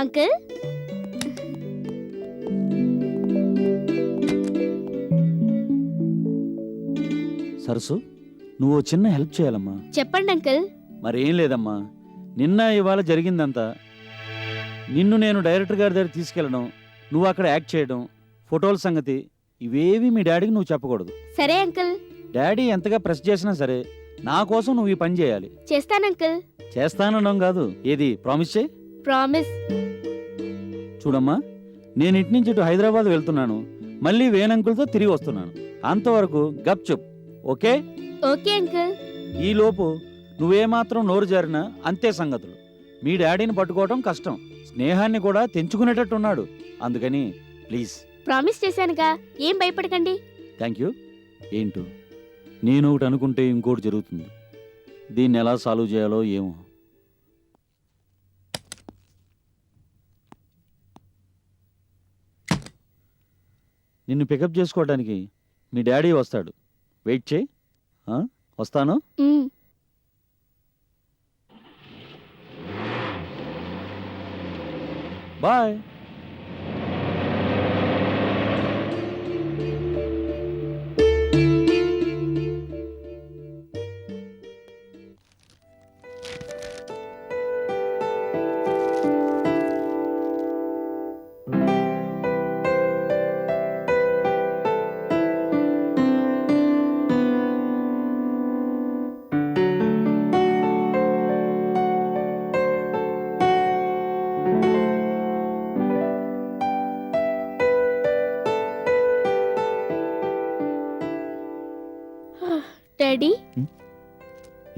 Uncle సరసు, నువ్వు చిన్న help చేయాలమ్మా. చెప్పండి అంకుల్. మరేం లేదమ్మా, నిన్న ఇవాళ జరిగిందంతా నిన్ను నేను డైరెక్టర్ గారి దగ్గర తీసుకెళ్ళడం, నువ్వు అక్కడ యాక్ట్ చేయడం, ఫోటోల సంగతి ఇవేవి మీ డాడీకి నువ్వు చెప్పకూడదు. సరే అంకుల్. డాడీ ఎంతగా ప్రెస్ చేసినా సరే నా కోసం నువ్వు ఈ పని చేయాలి. చేస్తాను అంకుల్. చేస్తానడం కాదు, ఏది ప్రామిస్ చేయి. ప్రామిస్. చూడమ్మా, నేను ఇటు నుంచి ఇటు హైదరాబాద్ వెళ్తున్నాను, మళ్ళీ వేణంకులతో తిరిగి వస్తున్నాను. అంతవరకు గప్ చుప్, ఓకే? Okay uncle. ఈలోపు నువ్వేమాత్రం నోరు జారినా అంతే సంగతులు. మీ డాడీని పట్టుకోవడం కష్టం, స్నేహాన్ని కూడా తెంచుకునేటట్టున్నాడు. అందుకని ప్లీజ్. ప్రామిస్ చేశానుగా, ఏం భయపడకండి. Thank you. ఏంటో నేను ఒకటి అనుకుంటే ఇంకోటి జరుగుతుంది. దీన్ని ఎలా సాల్వ్ చేయాలో ఏమో. నిన్ను పికప్ చేసుకోవడానికి మీ డాడీ వస్తాడు, వెయిట్ చేయి. వస్తాను. బాయ్. డాడీ.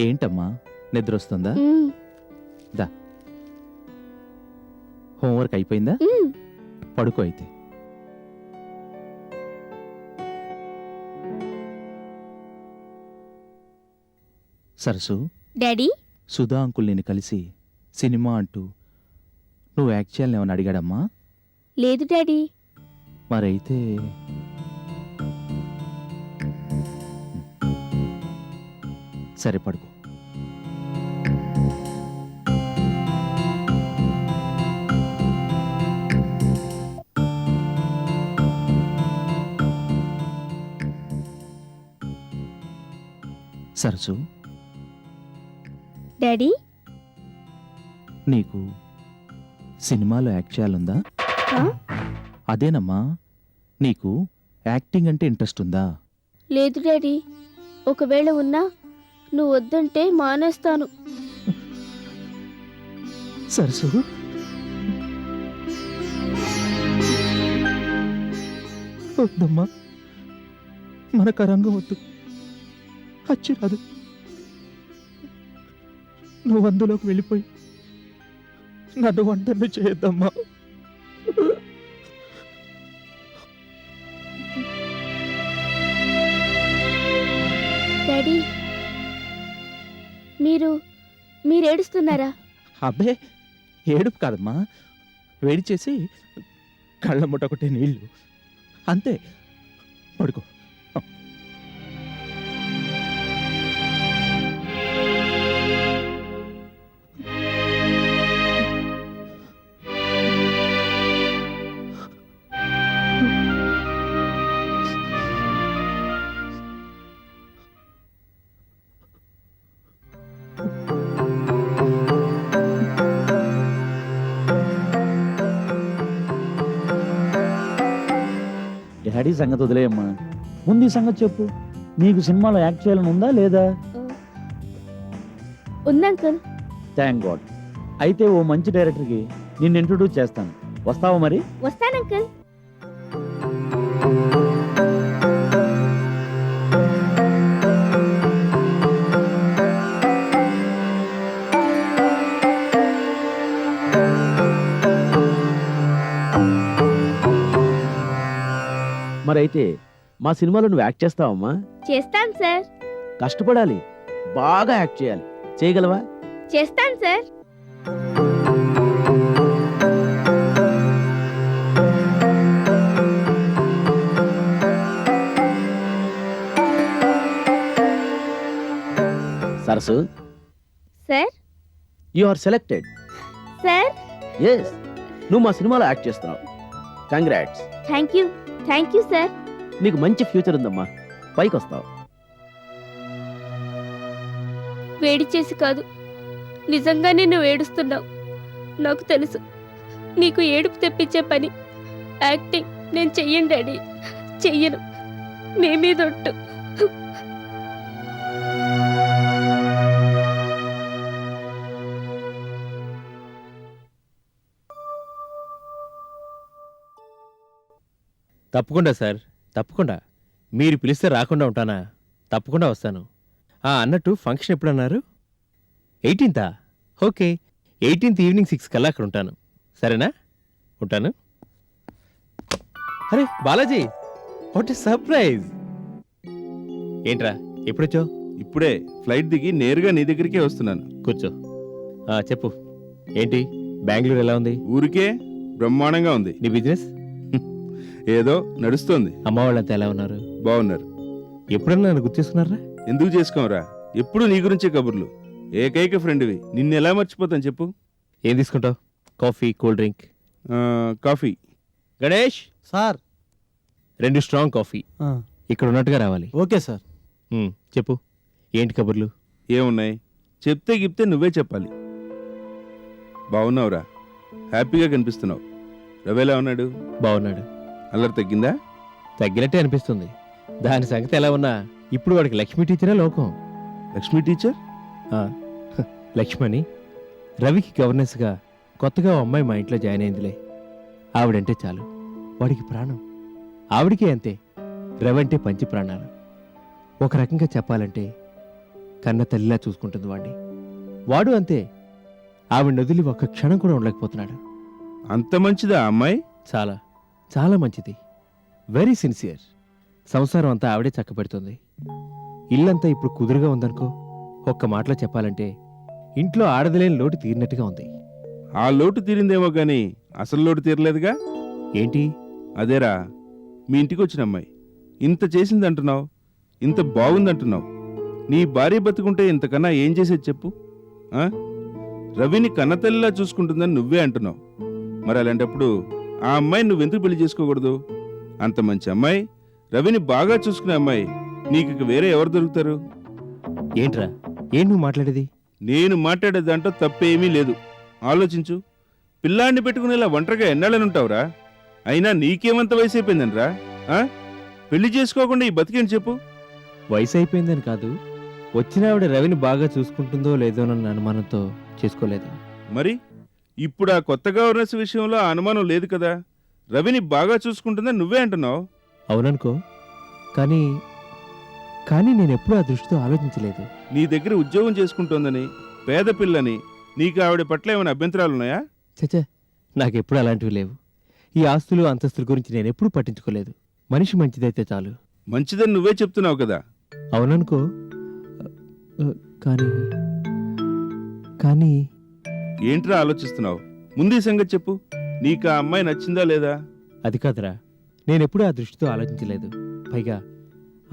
ఏంటమ్మా, నిద్ర వస్తుందా? దా, హోంవర్క్ అయిపోయిందా? పడుకో అయితే. సరసు, డాడీ. సుధా అంకుల్ నేను కలిసి సినిమా అంటూ నువ్వు యాక్ట్ చేయాలని ఏమని అడిగాడమ్మా? లేదు డాడీ. మరైతే సరే, పడుకో. సరసు, డాడీ. నీకు సినిమాలో యాక్ట్ చేయాలందా? అదేనమ్మా, నీకు యాక్టింగ్ అంటే ఇంట్రెస్ట్ ఉందా? లేదు డాడీ. ఒకవేళ ఉన్నా నువ్వు వద్దంటే మానేస్తాను. సరసు, వద్దమ్మా, మనకు రంగం వద్దు, అచ్చి రాదు. నువ్వు అందులోకి వెళ్ళిపోయి నన్ను వంటను చేయొద్దమ్మా. డాడీ, మీరు ఏడుస్తున్నారా? అబ్బే, ఏడుపు కాదమ్మా, వేడి చేసి కళ్ళ ముట్ట కొట్టే నీళ్ళు అంతే. పడుకో. డాడీ సంగతి వదిలేయమ్మా, ముందు ఈ సంగతి చెప్పు. నీకు సినిమాలో యాక్ట్ చేయాలని ఉందా లేదా? ఉంది అంకుల్. Thank God. అయితే ఓ మంచి డైరెక్టర్కి నిన్ను ఇంట్రొడ్యూస్ చేస్తాను, వస్తావా మరి? వస్తాను అంకుల్. మరైతే మా సినిమాలో నువ్వు యాక్ట్ చేస్తావమ్మా? చేస్తాను సార్. కష్టపడాలి, బాగా యాక్ట్ చేయాలి. చేయగలవా? చేస్తాను సార్. సరసు, sir. You are selected. Sir. Yes, నువ్వు మా సినిమాలో యాక్ట్ చేస్తున్నావు. కంగ్రాట్స్. Thank you sir. నీకు మంచి ఫ్యూచర్ ఉందమ్మా, పైకి వస్తావు. వేడి చేసి కాదు, నిజంగానే నువ్వు ఏడుస్తున్నావు. నాకు తెలుసు నీకు ఏడుపు తెప్పించే పని యాక్టింగ్ నేను చెయ్యను డాడీ, చెయ్యను. నీ మీద ఒట్టు. తప్పకుండా సార్, తప్పకుండా. మీరు పిలిస్తే రాకుండా ఉంటానా? తప్పకుండా వస్తాను. అన్నట్టు ఫంక్షన్ ఎప్పుడన్నారు? 18థా? ఓకే, 18th ఈవినింగ్ 6 కల్లా అక్కడ ఉంటాను. సరేనా? ఉంటాను. అరే బాలాజీ, వాట్ ఇస్ సర్ప్రైజ్! ఏంట్రా ఎప్పుడొచ్చావు? ఇప్పుడే ఫ్లైట్ దిగి నేరుగా నీ దగ్గరికే వస్తున్నాను. కూర్చో. చెప్పు, ఏంటి బెంగళూరు ఎలా ఉంది? ఊరికే బ్రహ్మాండంగా ఉంది. నీ బిజినెస్? ఏదో నడుస్తోంది. అమ్మ వాళ్ళంతా ఎలా ఉన్నారు? బాగున్నారు. ఎప్పుడన్నా నన్ను గుర్తిస్తున్నారా? ఎందుకు చేసుకోమరా, ఎప్పుడు నీ గురించే కబుర్లు. ఏకైక ఫ్రెండ్వి, నిన్ను ఎలా మర్చిపోతాను చెప్పు. ఏం తీసుకుంటావు? Coffee, cool drink? Coffee. Ganesh sir. 2 strong coffee. ఇక్కడ ఉన్నట్టుగా రావాలి. Okay sir. చెప్పు, ఏంటి కబుర్లు? ఏమున్నాయి, చెప్తే గిప్తే నువ్వే చెప్పాలి. బాగున్నావురా, హ్యాపీగా కనిపిస్తున్నావు. రవేలా ఉన్నాడు? బాగున్నాడు. అల్లరి తగ్గిందా? తగ్గినట్టే అనిపిస్తుంది. దాని సంగతి ఎలా ఉన్నా ఇప్పుడు వాడికి లక్ష్మి టీచరే లోకం. లక్ష్మి టీచర్? లక్ష్మణి, రవికి గవర్నెన్స్గా కొత్తగా ఓ అమ్మాయి మా ఇంట్లో జాయిన్ అయిందిలే. ఆవిడంటే చాలు, వాడికి ప్రాణం. ఆవిడికే అంతే. రవి అంటే పంచి ప్రాణాలు. ఒక రకంగా చెప్పాలంటే కన్న తల్లిలా చూసుకుంటుంది వాడిని. వాడు అంతే. ఆవిడ వదిలి ఒక్క క్షణం కూడా ఉండలేకపోతున్నాడు. అంత మంచిదా ఆ అమ్మాయి? చాలా చాలా మంచిది. Very sincere. సంసారం అంతా ఆవిడే చక్కబెడుతుంది. ఇల్లంతా ఇప్పుడు కుదురుగా ఉందనుకో. ఒక్క మాటలో చెప్పాలంటే ఇంట్లో ఆడదలేని లోటు తీరినట్టుగా ఉంది. ఆ లోటు తీరిందేమో గాని అసలు లోటు తీరలేదుగా. ఏంటి? అదేరా, మీ ఇంటికి వచ్చిన అమ్మాయి ఇంత చేసిందంటున్నావు, ఇంత బాగుందంటున్నావు. నీ భార్య బతుకుంటే ఇంతకన్నా ఏం చేసేది చెప్పు. రవిని కన్నతల్లిలా చూసుకుంటుందని నువ్వే అంటున్నావు. మరి అలాంటప్పుడు ఆ అమ్మాయిని నువ్వెందుకు పెళ్లి చేసుకోకూడదు? అంత మంచి అమ్మాయి, రవిని బాగా చూసుకునే అమ్మాయి నీకు వేరే ఎవరు దొరుకుతారు? ఏంట్రా, ఏం నువ్వు మాట్లాడేది? నేను మాట్లాడే దాంట్లో తప్పేమీ లేదు. ఆలోచించు. పిల్లాన్ని పెట్టుకునేలా ఒంటరిగా ఎన్నాళ్ళనుంటావురా? అయినా నీకేమంత వయసు అయిపోయిందనరా? పెళ్లి చేసుకోకుండా ఈ బతికేంటి చెప్పు. వయసు అయిపోయిందని కాదు, వచ్చిన ఆవిడ రవిని బాగా చూసుకుంటుందో లేదోనన్న అనుమానంతో చేసుకోలేదు. మరి ఇప్పుడు ఆ కొత్త గవర్నెన్స్ విషయంలో ఆ అనుమానం లేదు కదా. రవిని బాగా చూసుకుంటుందని నువ్వే అంటున్నావు. అవుననుకో, కానీ కానీ నేనెప్పుడూ ఆ దృష్టితో ఆలోచించలేదు. నీ దగ్గర ఉద్యోగం చేసుకుంటోందని, పేద పిల్లని, నీకు ఆవిడ పట్ల ఏమైనా అభ్యంతరాలున్నాయా? చచ్చా, నాకెప్పుడు అలాంటివి లేవు. ఈ ఆస్తులు అంతస్తుల గురించి నేనెప్పుడూ పట్టించుకోలేదు. మనిషి మంచిదైతే చాలు. మంచిదని నువ్వే చెప్తున్నావు కదా. అవుననుకో, కానీ కానీ ఏంట్రా ఆలోచిస్తున్నావు? ముందు ఈ సంగతి చెప్పు. నీకు ఆ అమ్మాయి నచ్చిందా లేదా? అది కాదురా, నేనెప్పుడూ ఆ దృష్టితో ఆలోచించలేదు. పైగా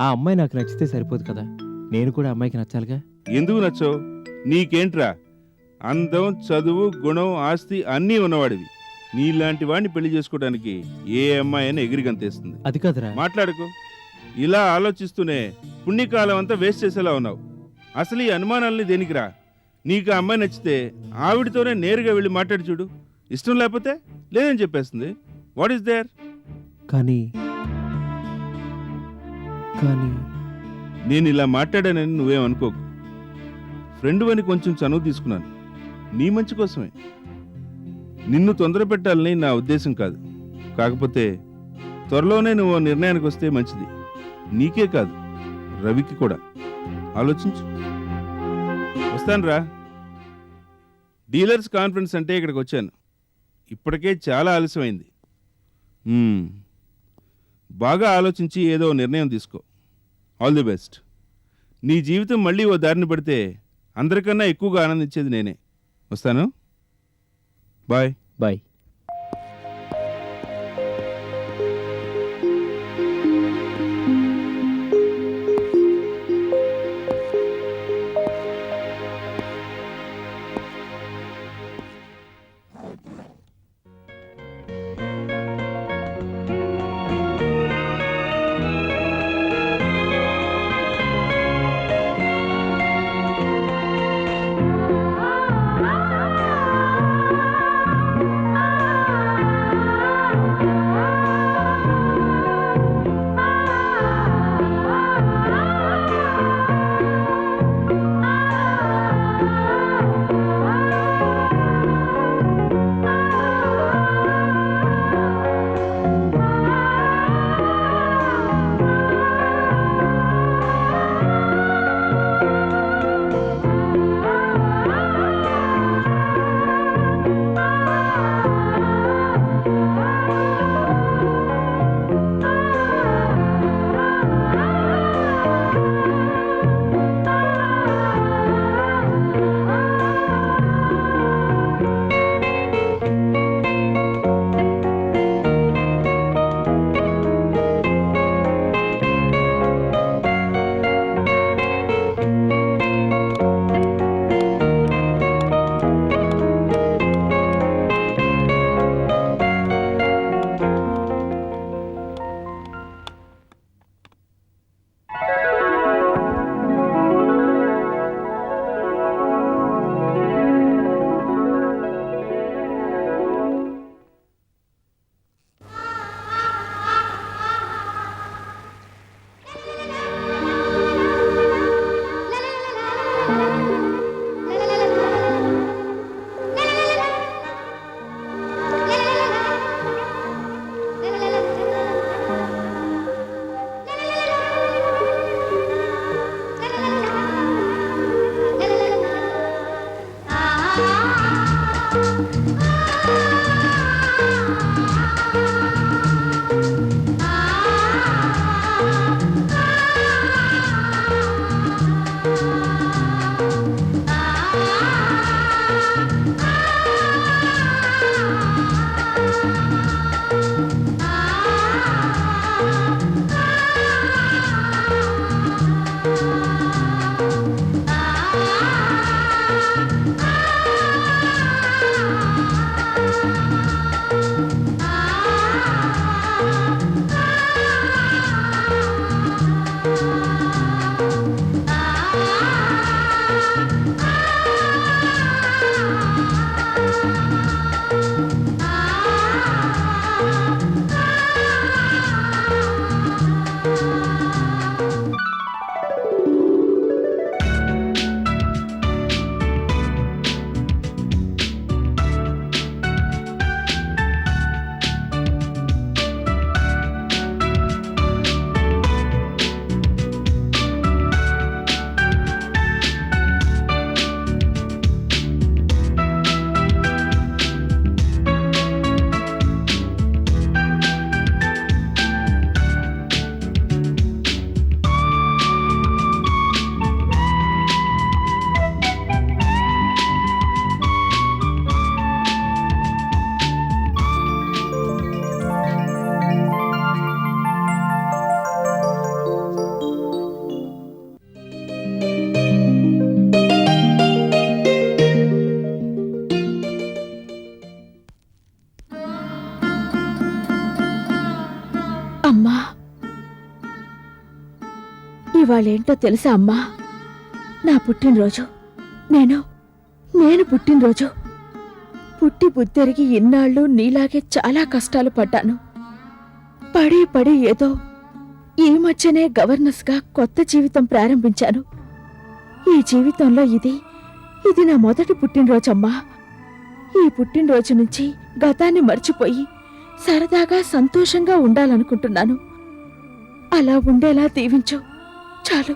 ఆ అమ్మాయి నాకు నచ్చితే సరిపోదు కదా, నేను కూడా అమ్మాయికి నచ్చాలిగా. ఎందుకు నచ్చవు? నీకేంట్రా, అందం, చదువు, గుణం, ఆస్తి అన్నీ ఉన్నవాడివి. నీలాంటి వాడిని పెళ్లి చేసుకోవడానికి ఏ అమ్మాయి అయినా ఎగిరిగంతేస్తుంది. అది కాదురా. మాట్లాడుకో. ఇలా ఆలోచిస్తూనే పుణ్యకాలం అంతా వేస్ట్ చేసేలా ఉన్నావు. అసలు ఈ అనుమానాలని దేనికిరా? నీకు ఆ అమ్మాయి నచ్చితే ఆవిడతోనే నేరుగా వెళ్ళి మాట్లాడి చూడు. ఇష్టం లేకపోతే లేదని చెప్పేస్తుంది. What is there? కానీ కానీ నేను ఇలా మాట్లాడానని నువ్వేమనుకోకు. ఫ్రెండ్ అని కొంచెం చనువు తీసుకున్నాను, నీ మంచి కోసమే. నిన్ను తొందర పెట్టాలని నా ఉద్దేశం కాదు. కాకపోతే త్వరలోనే నువ్వు నిర్ణయానికి వస్తే మంచిది. నీకే కాదు, రవికి కూడా. ఆలోచించు. వస్తానురా. డీలర్స్ కాన్ఫరెన్స్ అంటే ఇక్కడికి వచ్చాను. ఇప్పటికే చాలా ఆలస్యమైంది. బాగా ఆలోచించి ఏదో నిర్ణయం తీసుకో. All the best. నీ జీవితం మళ్ళీ ఓ దారిని పడితే అందరికన్నా ఎక్కువగా ఆనందించేది నేనే. వస్తాను. బాయ్. బాయ్. ఇవాళేంటో తెలుసా అమ్మా? నా పుట్టినరోజు. నేను పుట్టినరోజు. పుట్టి బుద్ధెరిగి ఇన్నాళ్ళు నీలాగే చాలా కష్టాలు పడ్డాను. పడి ఏదో ఈ మధ్యనే గవర్నర్స్గా కొత్త జీవితం ప్రారంభించాను. ఈ జీవితంలో ఇది నా మొదటి పుట్టినరోజమ్మా. ఈ పుట్టినరోజు నుంచి గతాన్ని మర్చిపోయి సరదాగా సంతోషంగా ఉండాలనుకుంటున్నాను. అలా ఉండేలా దీవించు చాలు.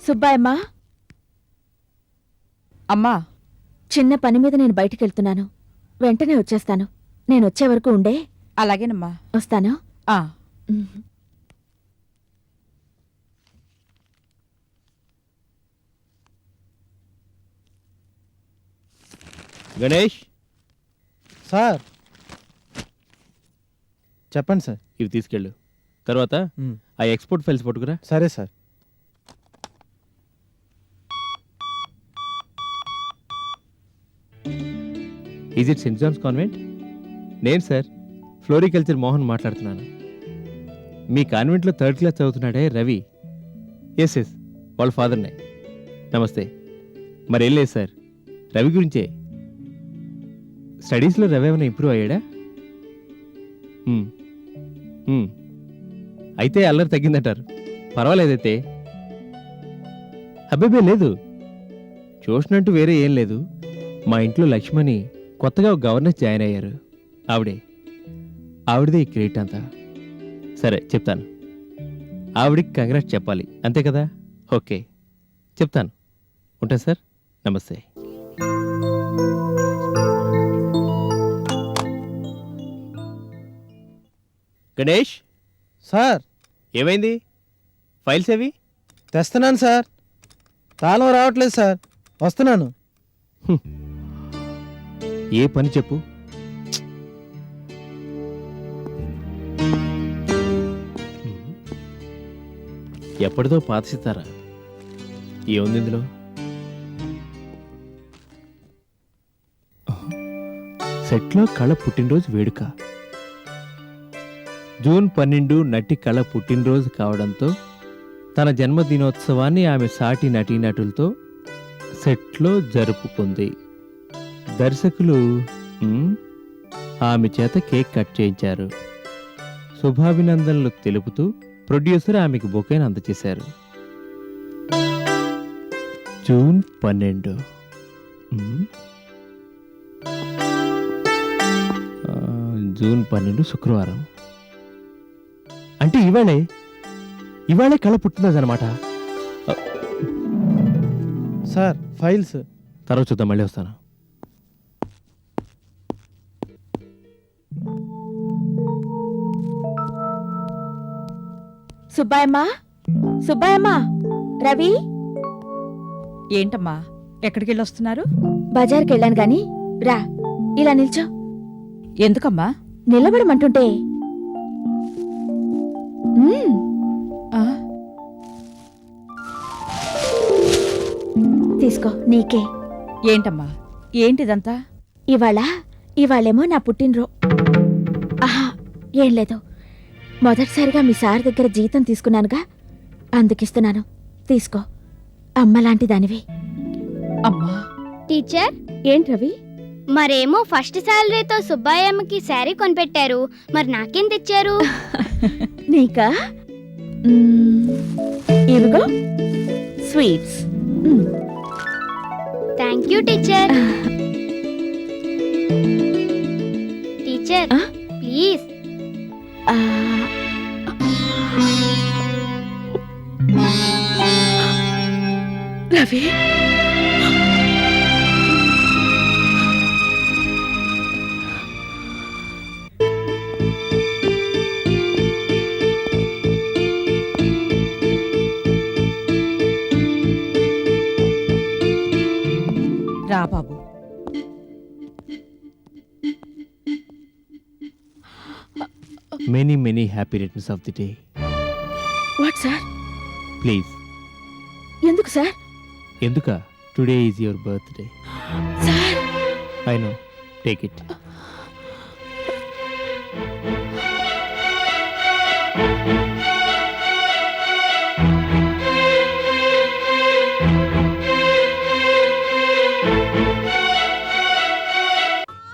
సుబ్బాయమ్మా, అమ్మా, చిన్న పని మీద నేను బయటికెళ్తున్నాను. వెంటనే వచ్చేస్తాను. నేను వచ్చే వరకు ఉండే. అలాగేనమ్మా. వస్తాను. ఆ, గణేష్, సార్ చెప్పండి సార్. ఇవి తీసుకెళ్ళు. తర్వాత ఆ ఎక్స్పోర్ట్ ఫైల్స్ పట్టుకురా. సరే sir. Is it Saint John's Convent? నేను సార్ ఫ్లోరికల్చర్ మోహన్ మాట్లాడుతున్నాను. మీ కాన్వెంట్లో 3rd క్లాస్ చదువుతున్నాడే రవి. ఎస్ వాళ్ళ ఫాదర్నే. నమస్తే. మరి ఏం లేదు సార్, రవి గురించే. స్టడీస్లో రవి ఏమైనా ఇంప్రూవ్ అయ్యాడా? అయితే అల్లరి తగ్గిందంటారు. పర్వాలేదైతే. అబ్బాయి లేదు, చూసినట్టు వేరే ఏం లేదు. మా ఇంట్లో లక్ష్మణి కొత్తగా ఒక గవర్నెన్స్ జాయిన్ అయ్యారు. ఆవిడదే ఈ క్రెడిట్ అంతా. సరే చెప్తాను. ఆవిడికి కంగ్రాట్స్ చెప్పాలి, అంతే కదా? ఓకే చెప్తాను. ఉంటా సార్, నమస్తే. గణేష్ సార్ ఏమైంది? ఫైల్స్ ఏవి? తెస్తున్నాను సార్. తాళం రావట్లేదు సార్. వస్తున్నాను. ఏ పని చెప్పు. ఎప్పటిదో పాత సితారా. ఏముంది ఇందులో? సెట్లో కళ పుట్టినరోజు వేడుక. జూన్ 12 నటి కళ పుట్టినరోజు కావడంతో తన జన్మదినోత్సవాన్ని ఆమె సాటి నటీనటులతో సెట్లో జరుపుకుంది. దర్శకులు ఆమె చేత కేక్ కట్ చేయించారు. శుభాభినందనలు తెలుపుతూ ప్రొడ్యూసర్ ఆమెకు బొకేను అందజేశారు. జూన్ 12. జూన్ 12 శుక్రవారం. అంటే ఇవాళే కళ పుట్టినరోజు అనమాట. Sir files. తర్వాత చూద్దాం, మళ్ళీ వస్తాను. సుబ్బాయమ్మా, రవి. ఏంటమ్మా, ఎక్కడికి వెళ్ళొస్తున్నారు? బజార్కి వెళ్ళాను గాని రా, ఇలా నిల్చో. ఎందుకమ్మా? నిలబడమంటుంటే. ఆ, తీసుకో, నీకే. ఏంటమ్మా, ఏంటిదంతా? ఇవాళేమో నా పుట్టినరోజు. ఆహా, ఏం లేదు. మొదటిసారిగా మీ సార్ దగ్గర జీతం తీసుకున్నానుగా, అందుకిస్తున్నాను. తీసుకో. అమ్మలాంటి దానివి. అమ్మా, టీచర్, ఏంటి రవి? మరేమో ఫస్ట్ శాలరీతో సుబ్బాయమ్మకి శారీ కొనిపెట్టారు, మరి నాకేం తెచ్చారు? నీకా? ఇవిగో sweets. Thank you teacher. Teacher please. Ravi, రా బాబు. Many happy returns of the day. What sir? Please. ఎందుకు సార్? ఎందుక? Today is your birthday. Sir, I know. Take it.